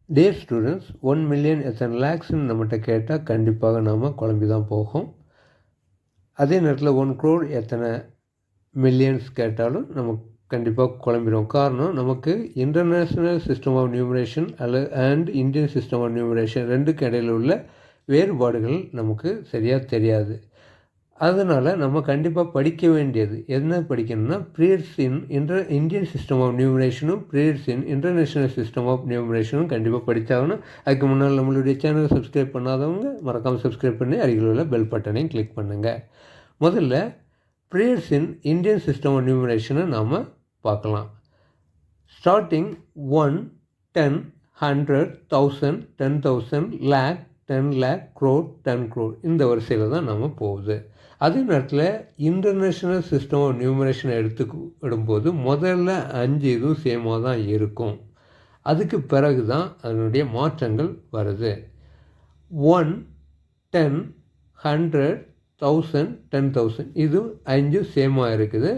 Dear students, 1 million எத்தனை லேக்ஸ்ன்னு நம்மகிட்ட கேட்டால் கண்டிப்பாக நாம் குழம்பி தான் போகும். அதே நேரத்தில் 1 crore எத்தனை மில்லியன்ஸ் கேட்டாலும் நம்ம கண்டிப்பாக குழம்பிடும். காரணம், நமக்கு international system of numeration and Indian system of numeration ரெண்டுக்கும் இடையில் உள்ள வேறுபாடுகள் நமக்கு சரியாக தெரியாது. அதனால் நம்ம கண்டிப்பாக படிக்க வேண்டியது என்ன படிக்கணும்னா, periods in Indian system of நியூமரேஷனும் periods in international system of நியூமரேஷனும் கண்டிப்பாக படித்தாகணும். அதுக்கு முன்னால் நம்மளுடைய சேனலை சப்ஸ்கிரைப் பண்ணாதவங்க மறக்காமல் சப்ஸ்கிரைப் பண்ணி அருகில் உள்ள பெல் பட்டனையும் கிளிக் பண்ணுங்கள். முதல்ல ப்ரீயர்ஸ் இன் இந்தியன் சிஸ்டம் ஆஃப் நியூமரேஷனை நாம் பார்க்கலாம். Starting 1, 10, 100, 1000, 10,000, lakh, 10 lakh, crore, 10 crore இந்த வரிசையில் தான் நம்ம போகுது. அதே நேரத்தில் இன்டர்நேஷ்னல் சிஸ்டம் ஆஃப் நியூமரேஷனை விடும்போது முதல்ல 5 இதுவும் சேமாக தான் இருக்கும். அதுக்கு பிறகு தான் அதனுடைய மாற்றங்கள் வருது. 1, 10, 100, 1000, 10,000 இது 5 சேமாக இருக்குது.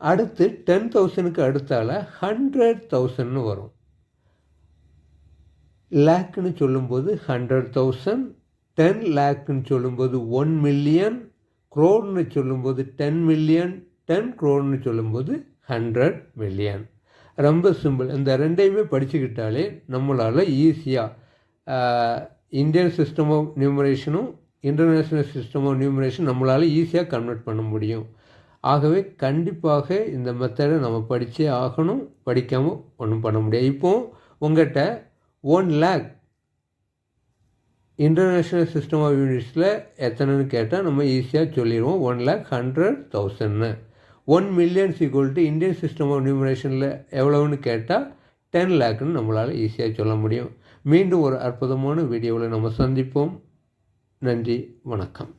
அடுத்து 10,000க்கு அடுத்தால 100,000ன்னு வரும். லேக்குன்னு சொல்லும்போது 100,000, 10 லேக்குன்னு சொல்லும்போது 1 மில்லியன், க்ரோர்னு சொல்லும்போது 10 மில்லியன், 10 க்ரோர்னு சொல்லும்போது 100 மில்லியன். ரொம்ப சிம்பிள். இந்த ரெண்டையுமே படிச்சுக்கிட்டாலே நம்மளால் ஈஸியாக இந்தியன் சிஸ்டம் ஆஃப் நியூமரேஷனும் இன்டர்நேஷ்னல் சிஸ்டம் ஆஃப் நியூமரேஷன் நம்மளால் ஈஸியாக கன்வெர்ட் பண்ண முடியும். ஆகவே கண்டிப்பாக இந்த மெத்தடை நம்ம படித்தே ஆகணும். படிக்காமல் ஒன்றும் பண்ண முடியாது. இப்போது உங்கள்கிட்ட 1 lakh இன்டர்நேஷ்னல் சிஸ்டம் ஆஃப் யூனிட்ஸில் எத்தனைன்னு கேட்டால் நம்ம ஈஸியாக சொல்லிடுவோம். 1,100,000. 1 million equal to Indian system of நியூமரேஷனில் எவ்வளோன்னு கேட்டால் 10 lakhன்னு நம்மளால் ஈஸியாக சொல்ல முடியும். மீண்டும் ஒரு அற்புதமான வீடியோவில் நம்ம சந்திப்போம். நன்றி, வணக்கம்.